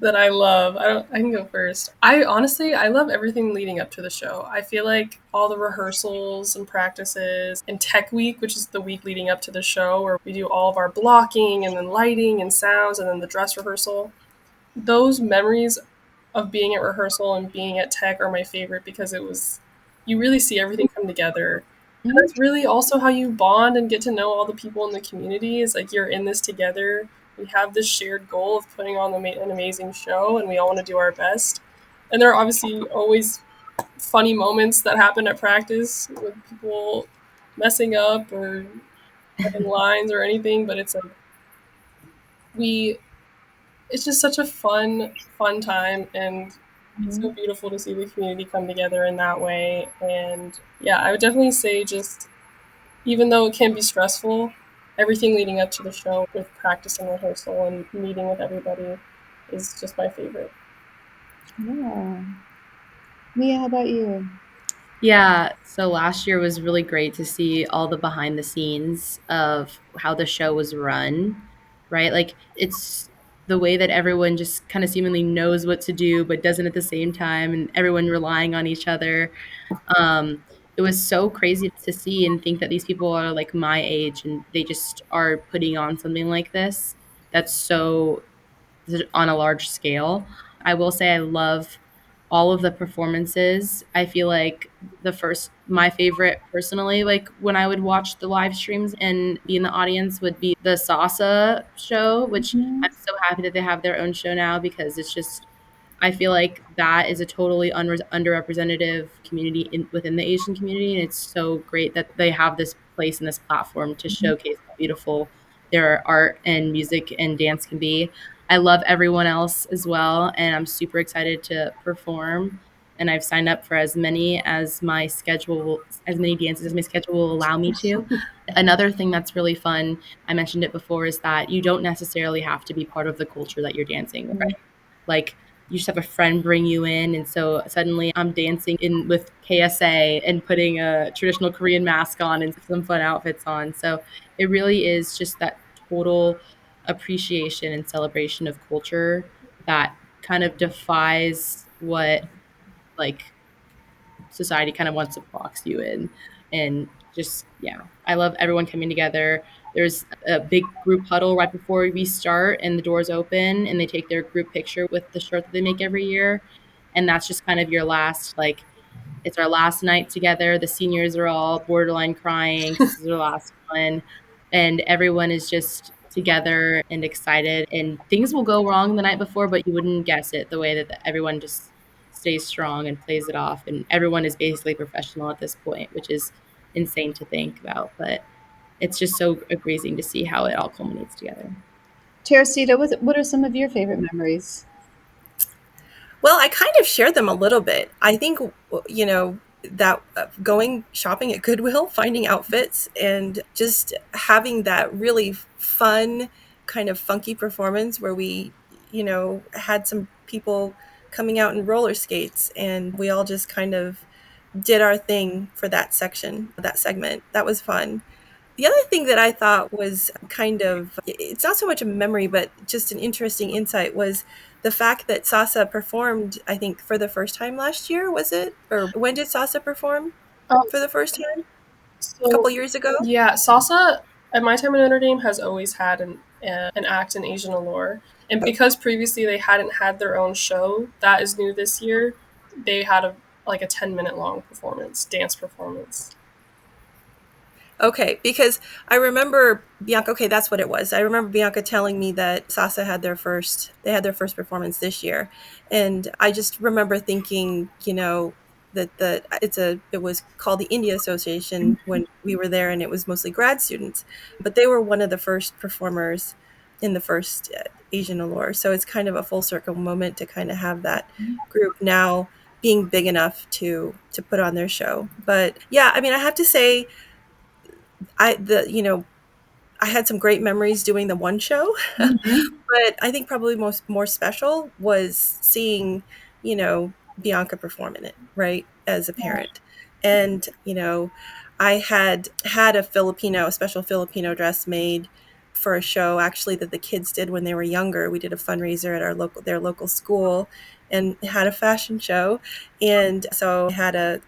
that I love. I can go first. I love everything leading up to the show. I feel like all the rehearsals and practices and tech week, which is the week leading up to the show where we do all of our blocking and then lighting and sounds and then the dress rehearsal. Those memories of being at rehearsal and being at tech are my favorite because you really see everything come together. And that's really also how you bond and get to know all the people in the community is like you're in this together. We have this shared goal of putting on an amazing show and we all want to do our best. And there are obviously always funny moments that happen at practice with people messing up or cutting lines or anything, but it's like we it's just such a fun time and it's so beautiful to see the community come together in that way. And yeah, I would definitely say just even though it can be stressful, everything leading up to the show with practice and rehearsal and meeting with everybody is just my favorite. Yeah. Mia, how about you? Yeah, so last year was really great to see all the behind the scenes of how the show was run, right? Like it's the way that everyone just kind of seemingly knows what to do but doesn't at the same time, and everyone relying on each other. Um, it was so crazy to see and think that these people are like my age and they just are putting on something like this that's so on a large scale. I will say I love all of the performances. I feel like my favorite personally, like when I would watch the live streams and be in the audience, would be the salsa show, which Mhm. I'm so happy that they have their own show now because it's just I feel like that is a totally underrepresented community within the Asian community, and it's so great that they have this place and this platform to showcase how beautiful their art and music and dance can be. I love everyone else as well, and I'm super excited to perform. And I've signed up for as many dances as my schedule will allow me to. Another thing that's really fun, I mentioned it before, is that you don't necessarily have to be part of the culture that you're dancing with, right? Like you just have a friend bring you in, and so suddenly I'm dancing in with KSA and putting a traditional Korean mask on and some fun outfits on. So it really is just that total appreciation and celebration of culture that kind of defies what like society kind of wants to box you in. And just, yeah, I love everyone coming together. There's a big group huddle right before we start, and the doors open, and they take their group picture with the shirt that they make every year. And that's just kind of your last, like, it's our last night together. The seniors are all borderline crying because this is their last one. And everyone is just together and excited. And things will go wrong the night before, but you wouldn't guess it the way that everyone just stays strong and plays it off. And everyone is basically professional at this point, which is insane to think about. But it's just so amazing to see how it all culminates together. Teresita, what are some of your favorite memories? Well, I kind of share them a little bit. I think, that going shopping at Goodwill, finding outfits, and just having that really fun, kind of funky performance where we, had some people coming out in roller skates and we all just kind of did our thing for that section, that segment. That was fun. The other thing that I thought was kind of, it's not so much a memory, but just an interesting insight was the fact that Sasa performed, I think, for the first time last year, was it? Or when did Sasa perform Um, for the first time? A so couple years ago? yeah, salsa at my time in Notre Dame has always had an act in Asian Allure, and because previously they hadn't had their own show, that is new this year. They had a 10-minute long performance, dance performance. Okay, because I remember Bianca, okay, that's what it was. I remember Bianca telling me that Sasa they had their first performance this year. And I just remember thinking, that it was called the India Association when we were there and it was mostly grad students, but they were one of the first performers in the first Asian Allure. So it's kind of a full circle moment to kind of have that group now being big enough to put on their show. But yeah, I mean, I have to say I the you know I had some great memories doing the one show, Mhm. but I think probably most more special was seeing, Bianca perform in it, right, as a parent. And, I had a special Filipino dress made for a show actually that the kids did when they were younger. We did a fundraiser at their local school and had a fashion show. And so I had a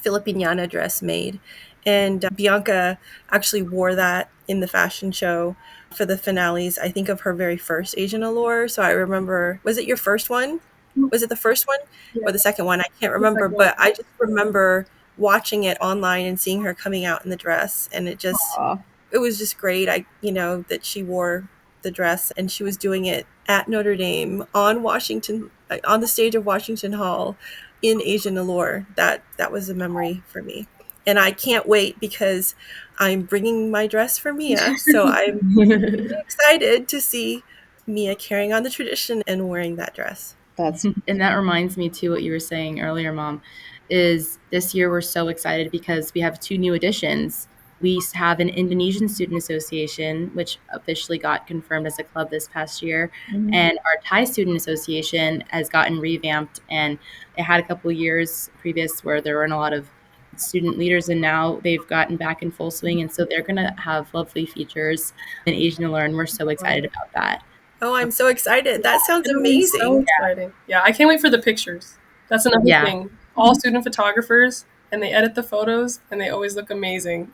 Filipiniana dress made. And Bianca actually wore that in the fashion show for the finales, I think, of her very first Asian Allure. So I remember, was it your first one? Was it the first one Yeah, or the second one? I can't it's remember, like one. but I just remember watching it online and seeing her coming out in the dress. And Aw. it was just great. That she wore the dress and she was doing it at Notre Dame on the stage of Washington Hall in Asian Allure. That was a memory for me. And I can't wait because I'm bringing my dress for Mia. So I'm really excited to see Mia carrying on the tradition and wearing that dress. That's And that reminds me too what you were saying earlier, Mom, is this year we're so excited because we have two new additions. We have an Indonesian Student Association, which officially got confirmed as a club this past year. Mhm. And our Thai Student Association has gotten revamped, and it had a couple years previous where there weren't a lot of student leaders, and now they've gotten back in full swing. And so they're going to have lovely features in Asian to Learn. We're so excited about that. Oh, I'm so excited. That sounds It'll be so amazing. exciting. Yeah, I can't wait for the pictures. That's another Yeah, thing. All student photographers, and they edit the photos, and they always look amazing.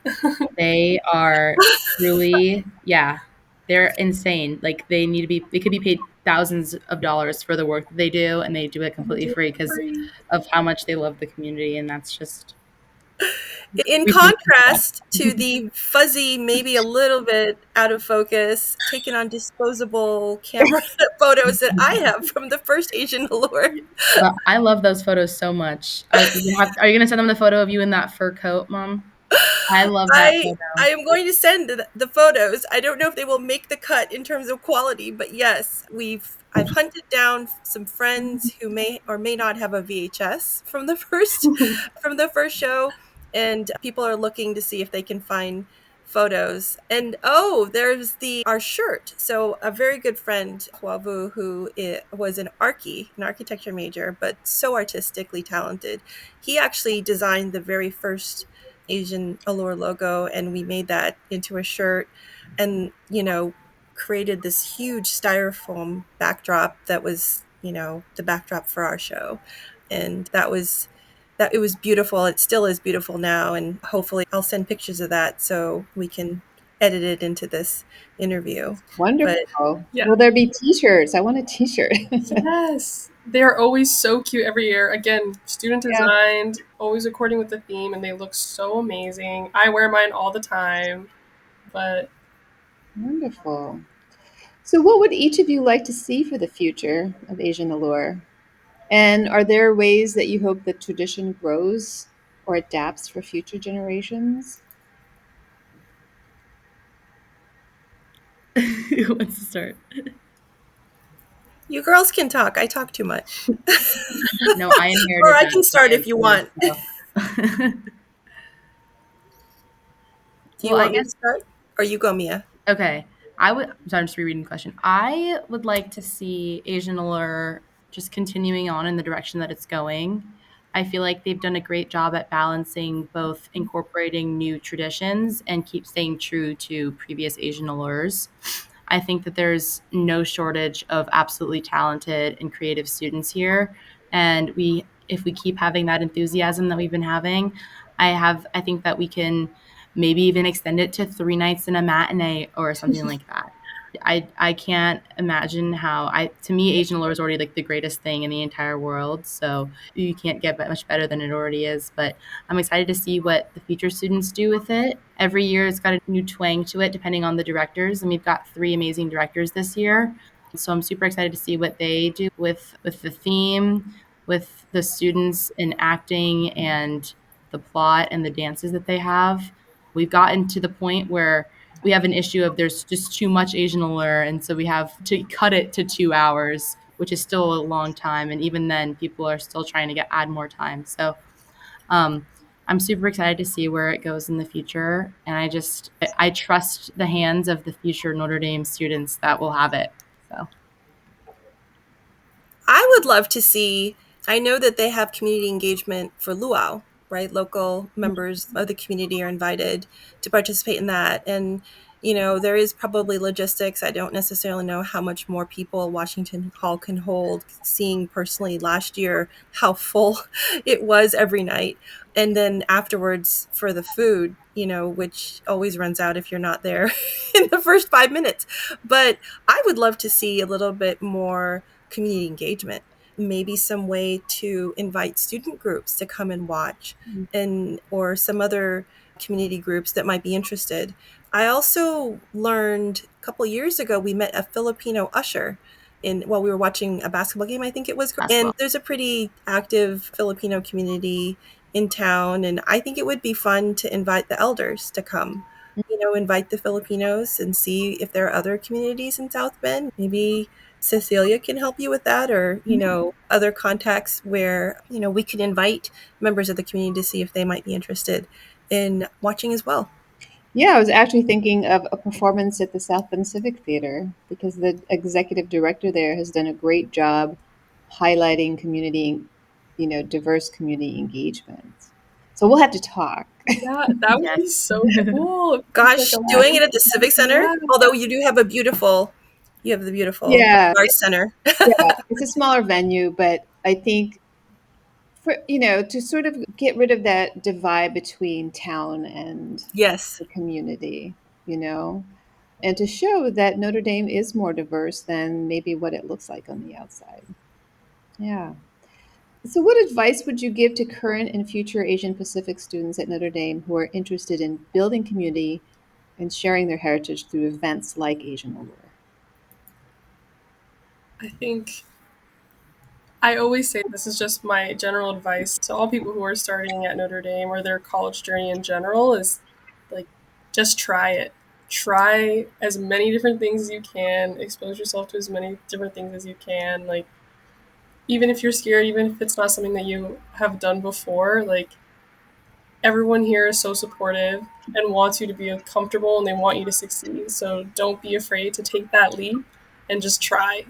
they are truly, yeah, they're insane. Like they could be paid thousands of dollars for the work that they do, and they do it And completely do it free for because free. of how much they love the community. And that's just, In we thank them for contrast to the fuzzy, maybe a little bit out of focus, taken on disposable camera photos that I have from the first Asian Allure. But I love those photos so much. Are you going to send them the photo of you in that fur coat, Mom? I love that I photo. am going to send the photos. I don't know if they will make the cut in terms of quality, but yes, I've hunted down some friends who may or may not have a VHS from the first show, and people are looking to see if they can find photos. And oh, there's the our shirt. So a very good friend, Huavu, was an architecture major, but so artistically talented. He actually designed the very first Asian Allure logo, and we made that into a shirt, and created this huge styrofoam backdrop that was the backdrop for our show, and that it was beautiful. It still is beautiful now, and hopefully I'll send pictures of that so we can edit it into this interview. But Wonderful. Yeah. Will there be t-shirts? I want a t-shirt. Yes. They are always so cute every year. Again, student Yeah, designed, always according with the theme, and they look so amazing. I wear mine all the time. But wonderful. So, what would each of you like to see for the future of Asian Allure? And are there ways that you hope the tradition grows or adapts for future generations? Who wants to start? you girls can talk. I talk too much. No, I Or inherited I that can from start my if you brothers. want. So. Do Well, you I want me to guess start? Or you go, Mia? okay. I'm just rereading the question. I would like to see Asian Allure just continuing on in the direction that it's going. I feel like they've done a great job at balancing both incorporating new traditions and keep staying true to previous Asian Allures. I think that there's no shortage of absolutely talented and creative students here, and if we keep having that enthusiasm that we've been having, I think that we can maybe even extend it to 3 nights in a matinee or something like that. I can't imagine how to me Asian lore is already like the greatest thing in the entire world. So you can't get much better than it already is. But I'm excited to see what the future students do with it. Every year it's got a new twang to it depending on the directors. And we've got 3 amazing directors this year. So I'm super excited to see what they do with the theme, with the students in acting and the plot and the dances that they have. We've gotten to the point where we have an issue of there's just too much Asian allure, and so we have to cut it to 2 hours, which is still a long time. And even then, people are still trying to add more time. So um, I'm super excited to see where it goes in the future, and I trust the hands of the future Notre Dame students that will have it. So I would love to see, I know that they have community engagement for luau, right? Local members of the community are invited to participate in that. And, there is probably logistics. I don't necessarily know how much more people Washington Hall can hold, seeing personally last year how full it was every night. And then afterwards for the food, which always runs out if you're not there in the first 5 minutes. But I would love to see a little bit more community engagement, maybe some way to invite student groups to come and watch, and or some other community groups that might be interested. I also learned a couple years ago we met a Filipino usher in while we were watching a basketball game, I think it was, and basketball. there's a pretty active Filipino community in town, and I think it would be fun to invite the elders to come, invite the Filipinos and see if there are other communities in South Bend. Maybe Cecilia can help you with that, or, other contacts where, we can invite members of the community to see if they might be interested in watching as well. Yeah, I was actually thinking of a performance at the South Bend Civic Theater because the executive director there has done a great job highlighting community, diverse community engagement. So we'll have to talk. Yeah, that would be Yes. so cool. If there's like Gosh, a doing way, it at the Civic Center, yeah, although you have the beautiful Yeah, Arts Center. yeah, it's a smaller venue, but I think for to sort of get rid of that divide between town and Yes. the community, you know, and to show that Notre Dame is more diverse than maybe what it looks like on the outside. Yeah. So, what advice would you give to current and future Asian Pacific students at Notre Dame who are interested in building community and sharing their heritage through events like Asian Allure? I think I always say this is just my general advice to all people who are starting at Notre Dame or their college journey in general is like just try it. Try as many different things as you can, expose yourself to as many different things as you can. Like even if you're scared, even if it's not something that you have done before, like everyone here is so supportive and wants you to be comfortable and they want you to succeed. So don't be afraid to take that leap and just try.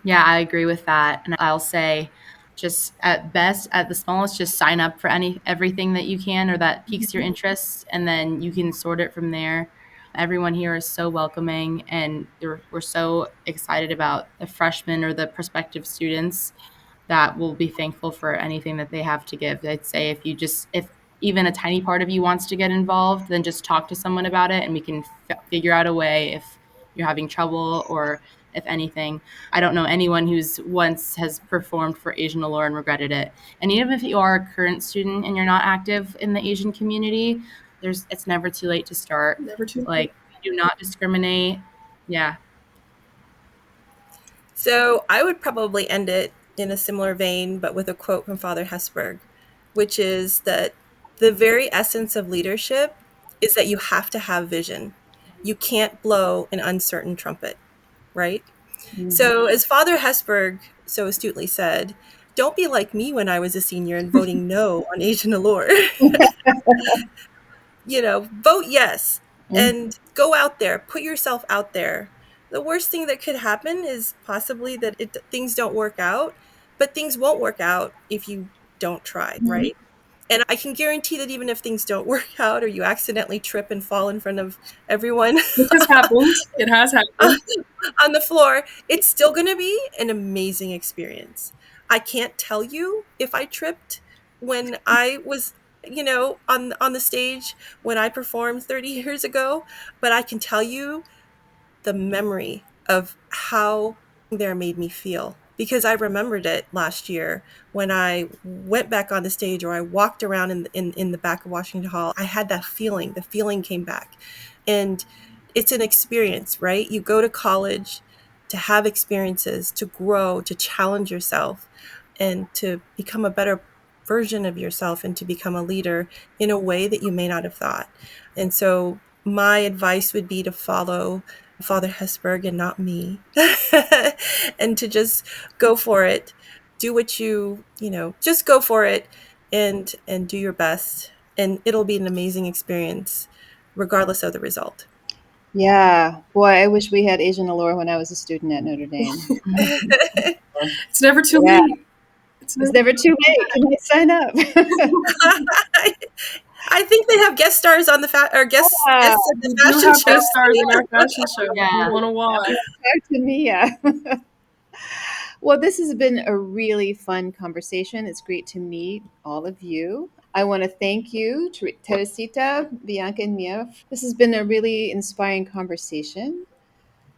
Yeah, I agree with that. And I'll say just at best, at the smallest, just sign up for everything that you can or that piques your interest, and then you can sort it from there. Everyone here is so welcoming, and we're so excited about the freshmen or the prospective students that will be thankful for anything that they have to give. I'd say if even a tiny part of you wants to get involved, then just talk to someone about it and we can figure out a way if you're having trouble or if anything. I don't know anyone who's once has performed for Asian Allure and regretted it. And even if you are a current student and you're not active in the Asian community, it's never too late to start. Never too late. Like, we do not discriminate. Yeah. So I would probably end it in a similar vein, but with a quote from Father Hesburgh, which is that the very essence of leadership is that you have to have vision. You can't blow an uncertain trumpet, right? Mhm. So, as Father Hesburgh so astutely said, don't be like me when I was a senior and voting no on Asian Allure. Vote yes and go out there, put yourself out there. The worst thing that could happen is possibly that things don't work out, but things won't work out if you don't try, Mhm. right? And I can guarantee that even if things don't work out or you accidentally trip and fall in front of everyone Which has happened. It has happened. on the floor, it's still going to be an amazing experience. I can't tell you if I tripped when I was, on the stage when I performed 30 years ago, but I can tell you the memory of how there made me feel because I remembered it last year when I went back on the stage or I walked around in the back of Washington Hall. I had that feeling. The feeling came back. And it's an experience, right? You go to college to have experiences, to grow, to challenge yourself, and to become a better version of yourself and to become a leader in a way that you may not have thought. And so my advice would be to follow Father Hesburgh and not me, and to just go for it. Do what just go for it and do your best. And it'll be an amazing experience, regardless of the result. Yeah, boy, I wish we had Asian Allure when I was a student at Notre Dame. It's never too Yeah, late. It's it's never never too too late. Can I sign up? I think they have guest stars on the or Yeah, guests at the We do fashion have show. guest stars in our fashion show if you Yeah. want to watch. talk to Mia. Well, this has been a really fun conversation. It's great to meet all of you. I want to thank you, Teresita, Bianca, and Mia. This has been a really inspiring conversation.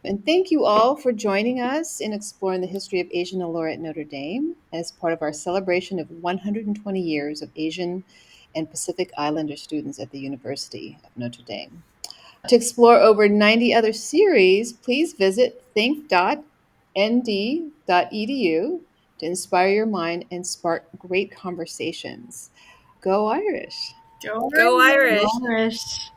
And thank you all for joining us in exploring the history of Asian Allure at Notre Dame as part of our celebration of 120 years of Asian and Pacific Islander students at the University of Notre Dame. To explore over 90 other series, please visit think.nd.edu to inspire your mind and spark great conversations. Go Irish! Go Go Irish. Irish. Irish.